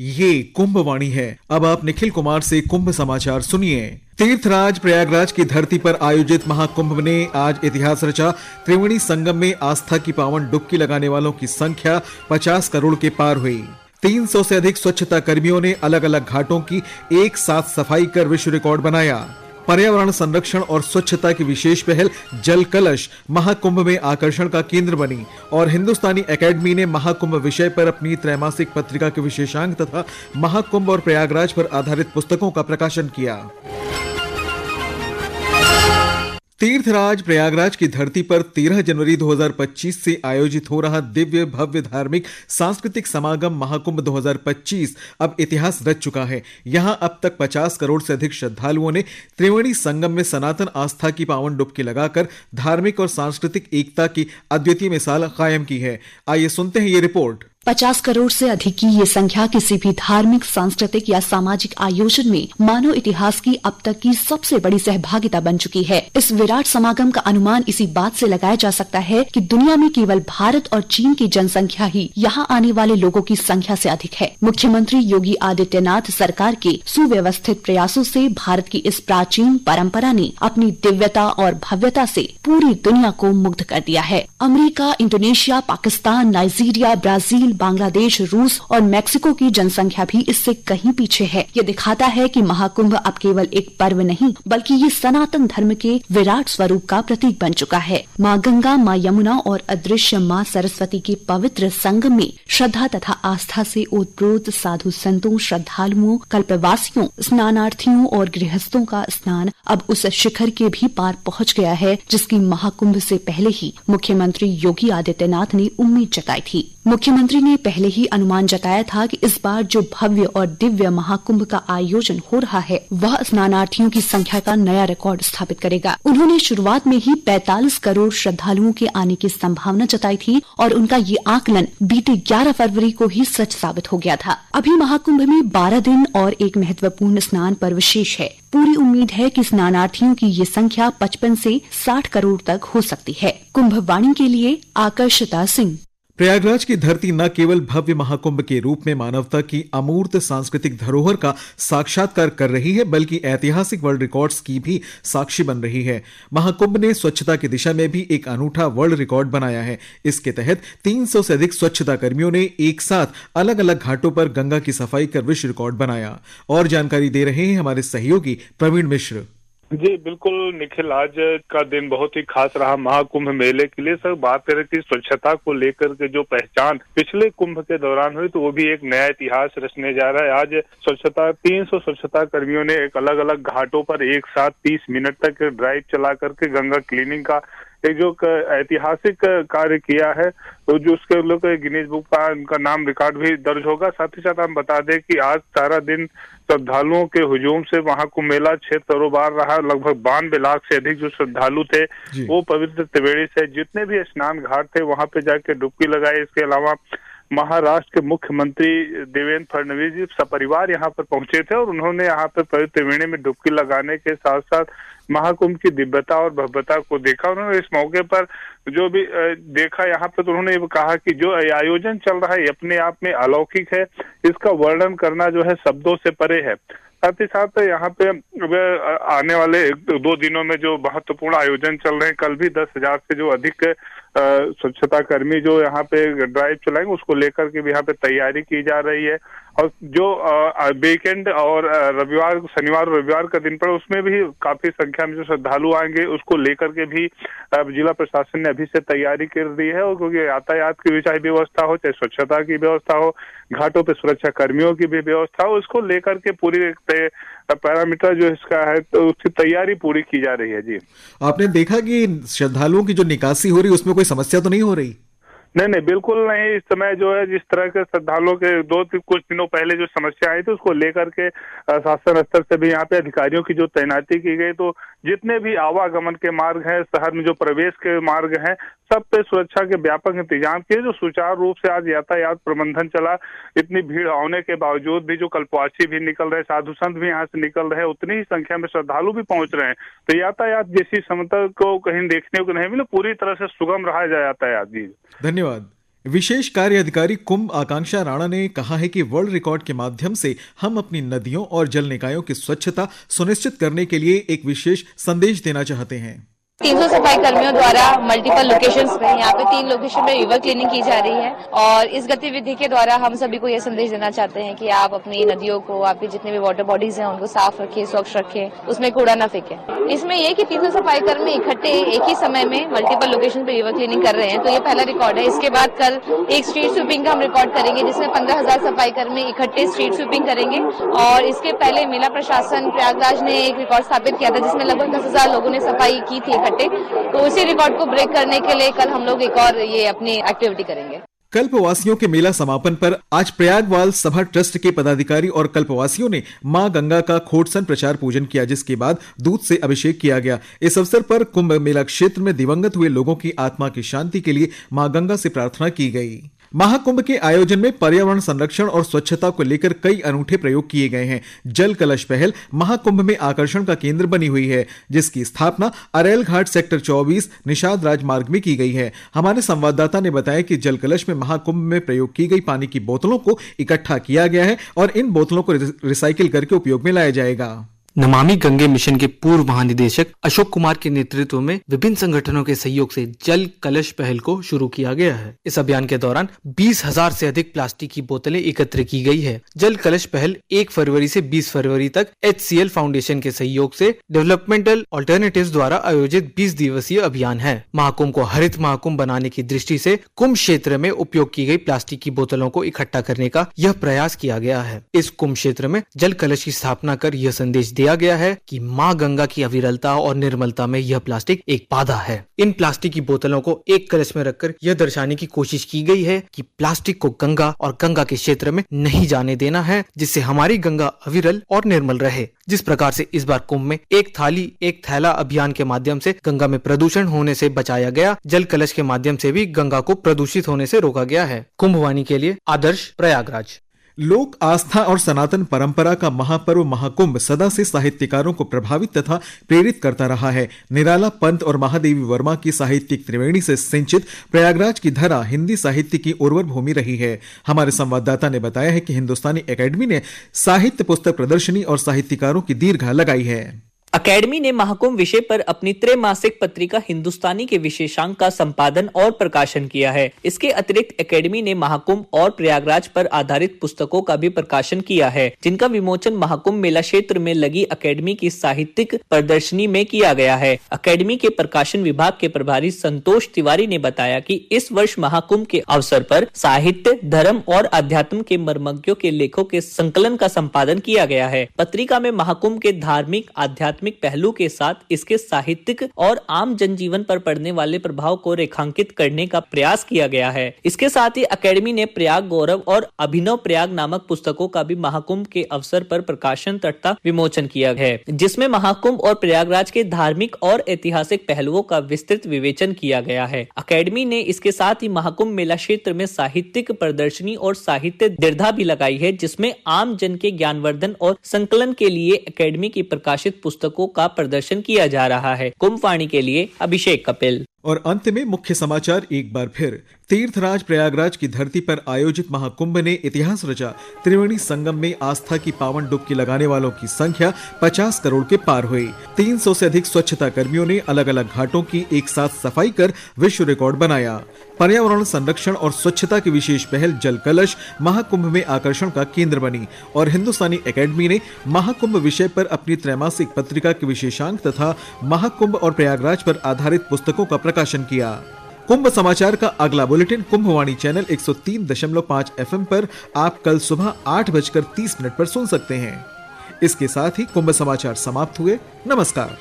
ये कुंभवाणी है। अब आप निखिल कुमार से कुंभ समाचार सुनिए। तीर्थराज प्रयागराज की धरती पर आयोजित महाकुंभ ने आज इतिहास रचा। त्रिवेणी संगम में आस्था की पावन डुबकी लगाने वालों की संख्या 50 करोड़ के पार हुई। 300 से अधिक स्वच्छता कर्मियों ने अलग अलग घाटों की एक साथ सफाई कर विश्व रिकॉर्ड बनाया। पर्यावरण संरक्षण और स्वच्छता की विशेष पहल जल कलश महाकुंभ में आकर्षण का केंद्र बनी और हिंदुस्तानी एकेडमी ने महाकुंभ विषय पर अपनी त्रैमासिक पत्रिका के विशेषांक तथा महाकुंभ और प्रयागराज पर आधारित पुस्तकों का प्रकाशन किया। तीर्थराज प्रयागराज की धरती पर 13 जनवरी 2025 से आयोजित हो रहा दिव्य भव्य धार्मिक सांस्कृतिक समागम महाकुंभ 2025 अब इतिहास रच चुका है। यहां अब तक 50 करोड़ से अधिक श्रद्धालुओं ने त्रिवेणी संगम में सनातन आस्था की पावन डुबकी लगाकर धार्मिक और सांस्कृतिक एकता की अद्वितीय मिसाल कायम की है। आइए सुनते हैं ये रिपोर्ट। 50 करोड़ से अधिक की ये संख्या किसी भी धार्मिक, सांस्कृतिक या सामाजिक आयोजन में मानव इतिहास की अब तक की सबसे बड़ी सहभागिता बन चुकी है। इस विराट समागम का अनुमान इसी बात से लगाया जा सकता है कि दुनिया में केवल भारत और चीन की जनसंख्या ही यहाँ आने वाले लोगों की संख्या से अधिक है। मुख्यमंत्री योगी आदित्यनाथ सरकार के सुव्यवस्थित प्रयासों से भारत की इस प्राचीन परंपरा ने अपनी दिव्यता और भव्यता से पूरी दुनिया को मुग्ध कर दिया है। America, Indonesia, Pakistan, Nigeria, Brazil, Bangladesh, रूस और मेक्सिको की जनसंख्या भी इससे कहीं पीछे है। ये दिखाता है कि महाकुंभ अब केवल एक पर्व नहीं बल्कि ये सनातन धर्म के विराट स्वरूप का प्रतीक बन चुका है। माँ गंगा, माँ यमुना और अदृश्य माँ सरस्वती के पवित्र संगम में श्रद्धा तथा आस्था से ओतप्रोत साधु संतों, श्रद्धालुओं, कल्पवासियों, स्नानार्थियों और गृहस्थों का स्नान अब उस शिखर के भी पार पहुँच गया है जिसकी महाकुंभ से पहले ही मुख्यमंत्री योगी आदित्यनाथ ने उम्मीद जताई थी। मुख्यमंत्री ने पहले ही अनुमान जताया था कि इस बार जो भव्य और दिव्य महाकुंभ का आयोजन हो रहा है वह स्नानार्थियों की संख्या का नया रिकॉर्ड स्थापित करेगा। उन्होंने शुरुआत में ही 45 करोड़ श्रद्धालुओं के आने की संभावना जताई थी और उनका ये आकलन बीते 11 फरवरी को ही सच साबित हो गया था। अभी महाकुंभ में 12 दिन और एक महत्वपूर्ण स्नान पर्व शेष है। पूरी उम्मीद है कि स्नानार्थियों की ये संख्या 55 से 60 करोड़ तक हो सकती है। कुंभवाणी के लिए आकर्षिता सिंह। प्रयागराज की धरती न केवल भव्य महाकुंभ के रूप में मानवता की अमूर्त सांस्कृतिक धरोहर का साक्षात्कार कर रही है बल्कि ऐतिहासिक वर्ल्ड रिकॉर्ड्स की भी साक्षी बन रही है। महाकुंभ ने स्वच्छता की दिशा में भी एक अनूठा वर्ल्ड रिकॉर्ड बनाया है। इसके तहत 300 से अधिक स्वच्छता कर्मियों ने एक साथ अलग अलग घाटों पर गंगा की सफाई कर विश्व रिकॉर्ड बनाया। और जानकारी दे रहे हैं हमारे सहयोगी प्रवीण मिश्र। जी बिल्कुल निखिल, आज का दिन बहुत ही खास रहा महाकुंभ मेले के लिए। सर बात करें कि स्वच्छता को लेकर के जो पहचान पिछले कुंभ के दौरान हुई तो वो भी एक नया इतिहास रचने जा रहा है। आज 300 स्वच्छता कर्मियों ने एक अलग अलग घाटों पर एक साथ 30 मिनट तक ड्राइव चला करके गंगा क्लीनिंग का एक जो ऐतिहासिक कार्य किया है तो जो उसके लोग गिनीज बुक पर उनका नाम रिकॉर्ड भी दर्ज होगा। साथ ही साथ हम बता दें कि आज सारा दिन श्रद्धालुओं के हुजूम से महाकुंभ मेला 6 तरोबार रहा। लगभग 92 लाख से अधिक जो श्रद्धालु थे वो पवित्र त्रिवेणी से जितने भी स्नान घाट थे वहां पे जाके डुबकी लगाए। इसके अलावा महाराष्ट्र के मुख्यमंत्री देवेंद्र फडणवीस जी सपरिवार यहाँ पर पहुंचे थे और उन्होंने यहाँ पर पवित्र त्रिवेणी में डुबकी लगाने के साथ साथ महाकुंभ की दिव्यता और भव्यता को देखा। उन्होंने इस मौके पर जो भी देखा यहाँ पर तो उन्होंने ये कहा कि जो आयोजन चल रहा है अपने आप में अलौकिक है, इसका वर्णन करना जो है शब्दों से परे है। साथ ही साथ यहाँ पे आने वाले 2 दिनों में जो महत्वपूर्ण आयोजन चल रहे हैं, कल भी 10,000 से जो अधिक स्वच्छता कर्मी जो यहाँ पे ड्राइव चलाएंगे उसको लेकर के भी यहाँ पे तैयारी की जा रही है। और जो वीकेंड और रविवार, शनिवार और रविवार का दिन पड़ा उसमें भी काफी संख्या में जो श्रद्धालु आएंगे उसको लेकर के भी जिला प्रशासन ने अभी से तैयारी कर दी है। और क्योंकि यातायात की भी चाहे व्यवस्था हो, चाहे स्वच्छता की व्यवस्था हो, घाटों पे सुरक्षा कर्मियों की भी व्यवस्था हो, इसको लेकर के पूरी पैरामीटर जो इसका है तो उसकी तैयारी पूरी की जा रही है। जी आपने देखा कि श्रद्धालुओं की जो निकासी हो रही है उसमें कोई समस्या तो नहीं हो रही? नहीं बिल्कुल नहीं। इस समय जो है जिस तरह के श्रद्धालुओं के कुछ दिनों पहले जो समस्या आई थी उसको लेकर के शासन स्तर से भी यहाँ पे अधिकारियों की जो तैनाती की गई, तो जितने भी आवागमन के मार्ग हैं, शहर में जो प्रवेश के मार्ग हैं, सब पे सुरक्षा के व्यापक इंतजाम किए, जो सुचारू रूप से आज यातायात प्रबंधन चला। इतनी भीड़ होने के बावजूद भी जो कल्पवासी भी निकल रहे, साधु संत भी यहाँ से निकल रहे, उतनी ही संख्या में श्रद्धालु भी पहुंच रहे हैं। तो यातायात जैसी समस्या को कहीं देखने को नहीं मिले, पूरी तरह से सुगम रहा यातायात। जी धन्यवाद। विशेष कार्य अधिकारी कुंभ आकांक्षा राणा ने कहा है कि वर्ल्ड रिकॉर्ड के माध्यम से हम अपनी नदियों और जल निकायों की स्वच्छता सुनिश्चित करने के लिए एक विशेष संदेश देना चाहते हैं। 300 सफाई कर्मियों द्वारा मल्टीपल लोकेशंस पे, यहाँ पे 3 लोकेशन पे रिवर क्लीनिंग की जा रही है और इस गतिविधि के द्वारा हम सभी को यह संदेश देना चाहते हैं कि आप अपनी नदियों को, आपके जितने भी वाटर बॉडीज हैं उनको साफ रखें, स्वच्छ रखें, उसमें कूड़ा न फेंकें। इसमें यह कि 300 सफाई कर्मी इकट्ठे एक ही समय में मल्टीपल लोकेशन पे रिवर क्लीनिंग कर रहे हैं, तो ये पहला रिकॉर्ड है। इसके बाद कल एक स्ट्रीट स्वीपिंग का हम रिकॉर्ड करेंगे जिसमें 15,000 सफाई कर्मी इकट्ठे स्ट्रीट स्वीपिंग करेंगे। और इसके पहले मेला प्रशासन प्रयागराज ने एक रिकॉर्ड स्थापित किया था जिसमें लगभग 10,000 लोगों ने सफाई की थी इकट्ठे, तो इसी रिकॉर्ड को ब्रेक करने के लिए कल हम लोग एक और ये अपनी एक्टिविटी करेंगे। कल्पवासियों के मेला समापन पर आज प्रयागवाल सभा ट्रस्ट के पदाधिकारी और कल्पवासियों ने मां गंगा का खोटसन प्रचार पूजन किया, जिसके बाद दूध से अभिषेक किया गया। इस अवसर पर कुंभ मेला क्षेत्र में दिवंगत हुए लोगों की आत्मा की शांति के लिए मां गंगा से प्रार्थना की गई। महाकुंभ के आयोजन में पर्यावरण संरक्षण और स्वच्छता को लेकर कई अनूठे प्रयोग किए गए हैं। जल कलश पहल महाकुंभ में आकर्षण का केंद्र बनी हुई है, जिसकी स्थापना अरेल घाट सेक्टर 24 निषाद राजमार्ग में की गई है। हमारे संवाददाता ने बताया कि जल कलश में महाकुंभ में प्रयोग की गई पानी की बोतलों को इकट्ठा किया गया है और इन बोतलों को रिसाइकिल करके उपयोग में लाया जाएगा। नमामि गंगे मिशन के पूर्व महानिदेशक अशोक कुमार के नेतृत्व में विभिन्न संगठनों के सहयोग से जल कलश पहल को शुरू किया गया है। इस अभियान के दौरान 20,000 से अधिक प्लास्टिक की बोतलें एकत्र की गई है। जल कलश पहल 1 फरवरी से 20 फरवरी तक HCL फाउंडेशन के सहयोग से डेवलपमेंटल ऑल्टरनेटिव्स द्वारा आयोजित 20 दिवसीय अभियान है। महाकुंभ को हरित महाकुंभ बनाने की दृष्टि से कुंभ क्षेत्र में उपयोग की गई प्लास्टिक की बोतलों को इकट्ठा करने का यह प्रयास किया गया है। इस कुंभ क्षेत्र में जल कलश की स्थापना कर यह संदेश दिया गया है कि मां गंगा की अविरलता और निर्मलता में यह प्लास्टिक एक बाधा है। इन प्लास्टिक की बोतलों को एक कलश में रखकर यह दर्शाने की कोशिश की गई है कि प्लास्टिक को गंगा और गंगा के क्षेत्र में नहीं जाने देना है, जिससे हमारी गंगा अविरल और निर्मल रहे। जिस प्रकार से इस बार कुंभ में एक थाली एक थैला अभियान के माध्यम से गंगा में प्रदूषण होने से बचाया गया, जल कलश के माध्यम से भी गंगा को प्रदूषित होने से रोका गया है। कुंभवाणी के लिए आदर्श, प्रयागराज। लोक आस्था और सनातन परंपरा का महापर्व महाकुंभ सदा से साहित्यकारों को प्रभावित तथा प्रेरित करता रहा है। निराला पंत और महादेवी वर्मा की साहित्यिक त्रिवेणी से सिंचित प्रयागराज की धरा हिंदी साहित्य की उर्वर भूमि रही है। हमारे संवाददाता ने बताया है कि हिंदुस्तानी एकेडमी ने साहित्य पुस्तक प्रदर्शनी और साहित्यकारों की दीर्घा लगाई है। अकेडमी ने महाकुंभ विषय पर अपनी त्रैमासिक पत्रिका हिंदुस्तानी के विशेषांक का संपादन और प्रकाशन किया है। इसके अतिरिक्त अकेडमी ने महाकुंभ और प्रयागराज पर आधारित पुस्तकों का भी प्रकाशन किया है, जिनका विमोचन महाकुंभ मेला क्षेत्र में लगी अकेडमी की साहित्यिक प्रदर्शनी में किया गया है। अकेडमी के प्रकाशन विभाग के प्रभारी संतोष तिवारी ने बताया कि इस वर्ष महाकुंभ के अवसर पर साहित्य, धर्म और अध्यात्म के मर्मज्ञों के लेखों के संकलन का संपादन किया गया है। पत्रिका में महाकुंभ के धार्मिक, आध्यात्मिक पहलू के साथ इसके साहित्यिक और आम जनजीवन पर पड़ने वाले प्रभाव को रेखांकित करने का प्रयास किया गया है। इसके साथ ही अकेडमी ने प्रयाग गौरव और अभिनव प्रयाग नामक पुस्तकों का भी महाकुंभ के अवसर पर प्रकाशन तथा विमोचन किया है, जिसमें महाकुंभ और प्रयागराज के धार्मिक और ऐतिहासिक पहलुओं का विस्तृत विवेचन किया गया है। अकेडमी ने इसके साथ ही महाकुंभ मेला क्षेत्र में साहित्यिक प्रदर्शनी और साहित्य दीर्घा भी लगाई है, जिसमें आम जन के ज्ञानवर्धन और संकलन के लिए अकेडमी की प्रकाशित पुस्तकों का प्रदर्शन किया जा रहा है। कुंभवाणी के लिए अभिषेक कपिल। और अंत में मुख्य समाचार एक बार फिर। तीर्थराज प्रयागराज की धरती पर आयोजित महाकुंभ ने इतिहास रचा। त्रिवेणी संगम में आस्था की पावन डुबकी लगाने वालों की संख्या 50 करोड़ के पार हुई। 300 से अधिक स्वच्छता कर्मियों ने अलग अलग घाटों की एक साथ सफाई कर विश्व रिकॉर्ड बनाया। पर्यावरण संरक्षण और स्वच्छता की विशेष पहल जल कलश महाकुंभ में आकर्षण का केंद्र बनी और हिंदुस्तानी एकेडमी ने महाकुंभ विषय पर अपनी त्रैमासिक पत्रिका के विशेषांक तथा महाकुंभ और प्रयागराज पर आधारित पुस्तकों का प्रकाशन किया। कुंभ समाचार का अगला बुलेटिन कुंभवाणी चैनल 103.5 FM पर आप कल सुबह 8:30 पर सुन सकते हैं। इसके साथ ही कुंभ समाचार समाप्त हुए। नमस्कार।